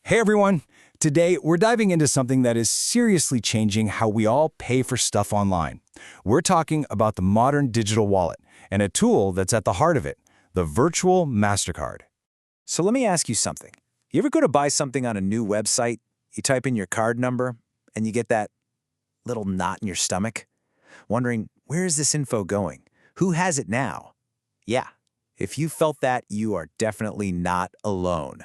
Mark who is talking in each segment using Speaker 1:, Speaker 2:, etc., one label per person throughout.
Speaker 1: Hey everyone! Today, we're diving into something that is seriously changing how we all pay for stuff online. We're talking about the modern digital wallet and a tool that's at the heart of it, the virtual Mastercard.
Speaker 2: So let me ask you something. You ever go to buy something on a new website, you type in your card number, and you get that little knot in your stomach? Wondering, where is this info going? Who has it now? Yeah, if you felt that, you are definitely not alone.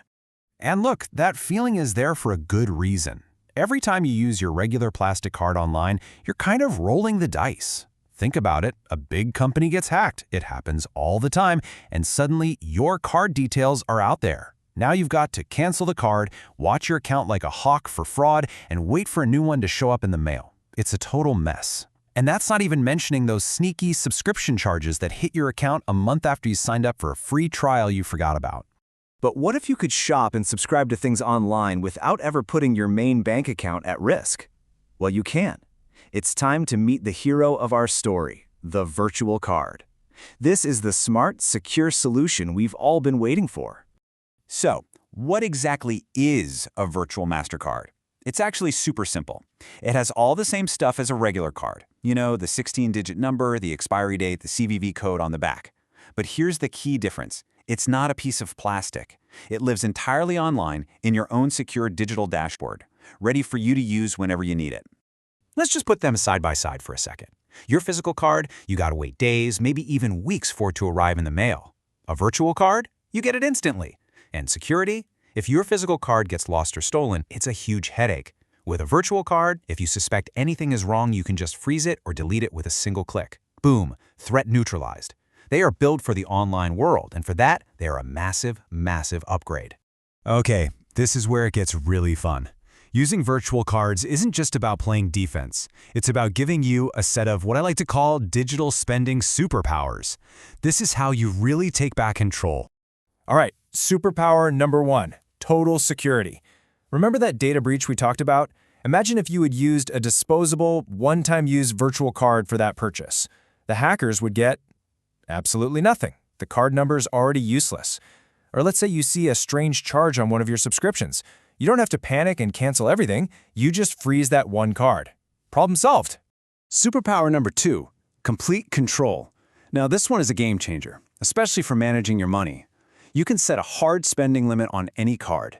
Speaker 3: And look, that feeling is there for a good reason. Every time you use your regular plastic card online, you're kind of rolling the dice. Think about it, a big company gets hacked. It happens all the time, and suddenly your card details are out there. Now you've got to cancel the card, watch your account like a hawk for fraud, and wait for a new one to show up in the mail. It's a total mess. And that's not even mentioning those sneaky subscription charges that hit your account a month after you signed up for a free trial you forgot about.
Speaker 4: But what if you could shop and subscribe to things online without ever putting your main bank account at risk? Well, you can. It's time to meet the hero of our story, the virtual card. This is the smart, secure solution we've all been waiting for.
Speaker 5: So, what exactly is a virtual Mastercard? It's actually super simple. It has all the same stuff as a regular card. You know, the 16-digit number, the expiry date, the CVV code on the back. But here's the key difference. It's not a piece of plastic. It lives entirely online in your own secure digital dashboard, ready for you to use whenever you need it.
Speaker 3: Let's just put them side by side for a second. Your physical card, you gotta wait days, maybe even weeks for it to arrive in the mail. A virtual card, you get it instantly. And security? If your physical card gets lost or stolen, it's a huge headache. With a virtual card, if you suspect anything is wrong, you can just freeze it or delete it with a single click. Boom, threat neutralized. They are built for the online world, and for that, they are a massive, massive upgrade. Okay, this is where it gets really fun. Using virtual cards isn't just about playing defense. It's about giving you a set of what I like to call digital spending superpowers. This is how you really take back control.
Speaker 1: All right, superpower number one, total security. Remember that data breach we talked about? Imagine if you had used a disposable, one-time use virtual card for that purchase. The hackers would get absolutely nothing. The card number is already useless. Or let's say you see a strange charge on one of your subscriptions. You don't have to panic and cancel everything. You just freeze that one card. Problem solved.
Speaker 4: Superpower number two, complete control. Now this one is a game changer, especially for managing your money. You can set a hard spending limit on any card.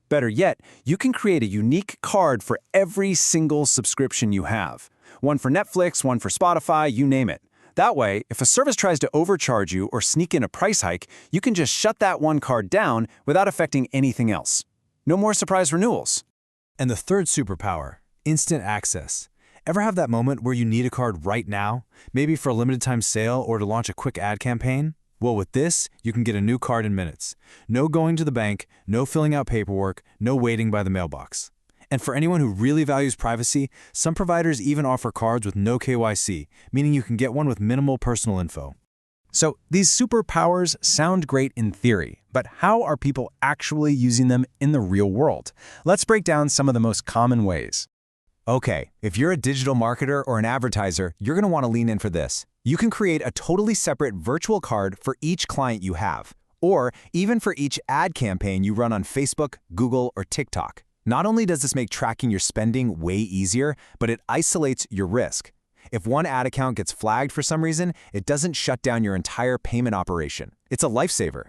Speaker 4: Better yet, you can create a unique card for every single subscription you have. One for Netflix, one for Spotify, you name it. That way, if a service tries to overcharge you or sneak in a price hike, you can just shut that one card down without affecting anything else. No more surprise renewals.
Speaker 3: And the third superpower, instant access. Ever have that moment where you need a card right now? Maybe for a limited time sale or to launch a quick ad campaign? Well, with this, you can get a new card in minutes. No going to the bank, no filling out paperwork, no waiting by the mailbox. And for anyone who really values privacy, some providers even offer cards with no KYC, meaning you can get one with minimal personal info. So these superpowers sound great in theory, but how are people actually using them in the real world? Let's break down some of the most common ways.
Speaker 5: Okay, if you're a digital marketer or an advertiser, you're going to want to lean in for this. You can create a totally separate virtual card for each client you have, or even for each ad campaign you run on Facebook, Google, or TikTok. Not only does this make tracking your spending way easier, but it isolates your risk. If one ad account gets flagged for some reason, it doesn't shut down your entire payment operation. It's a lifesaver.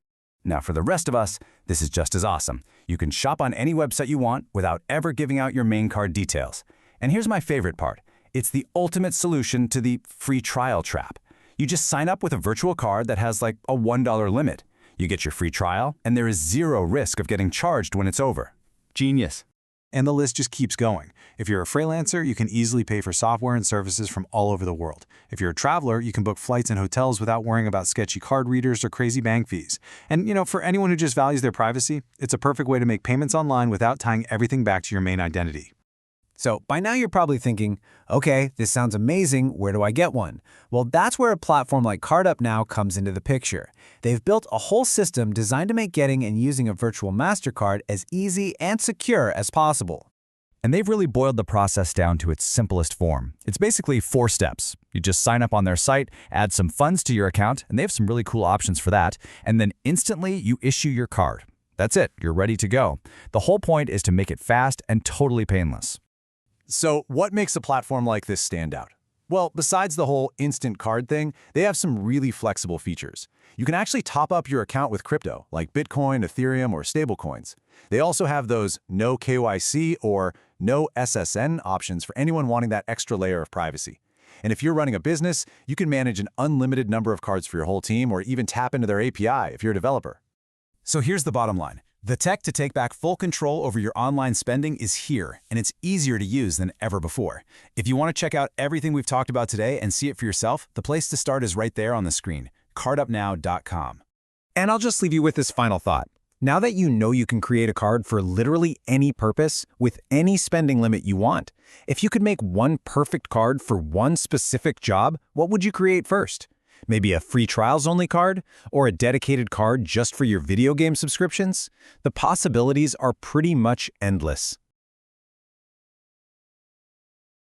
Speaker 3: Now for the rest of us, this is just as awesome. You can shop on any website you want without ever giving out your main card details. And here's my favorite part. It's the ultimate solution to the free trial trap. You just sign up with a virtual card that has like a $1 limit. You get your free trial, and there is zero risk of getting charged when it's over.
Speaker 4: Genius.
Speaker 6: And the list just keeps going. If you're a freelancer, you can easily pay for software and services from all over the world. If you're a traveler, you can book flights and hotels without worrying about sketchy card readers or crazy bank fees. And for anyone who just values their privacy, it's a perfect way to make payments online without tying everything back to your main identity.
Speaker 2: So by now you're probably thinking, okay, this sounds amazing, where do I get one? Well, that's where a platform like CardUpNow comes into the picture. They've built a whole system designed to make getting and using a virtual Mastercard as easy and secure as possible.
Speaker 3: And they've really boiled the process down to its simplest form. It's basically 4 steps. You just sign up on their site, add some funds to your account, and they have some really cool options for that, and then instantly you issue your card.
Speaker 1: That's it, you're ready to go. The whole point is to make it fast and totally painless.
Speaker 4: So what makes a platform like this stand out? Well, besides the whole instant card thing, they have some really flexible features. You can actually top up your account with crypto, like Bitcoin, Ethereum, or stablecoins. They also have those no KYC or no SSN options for anyone wanting that extra layer of privacy. And if you're running a business, you can manage an unlimited number of cards for your whole team or even tap into their API if you're a developer.
Speaker 5: So here's the bottom line. The tech to take back full control over your online spending is here, and it's easier to use than ever before. If you want to check out everything we've talked about today and see it for yourself, the place to start is right there on the screen, CardUpNow.com.
Speaker 1: And I'll just leave you with this final thought. Now that you know you can create a card for literally any purpose, with any spending limit you want, if you could make one perfect card for one specific job, what would you create first? Maybe a free trials-only card? Or a dedicated card just for your video game subscriptions? The possibilities are pretty much endless.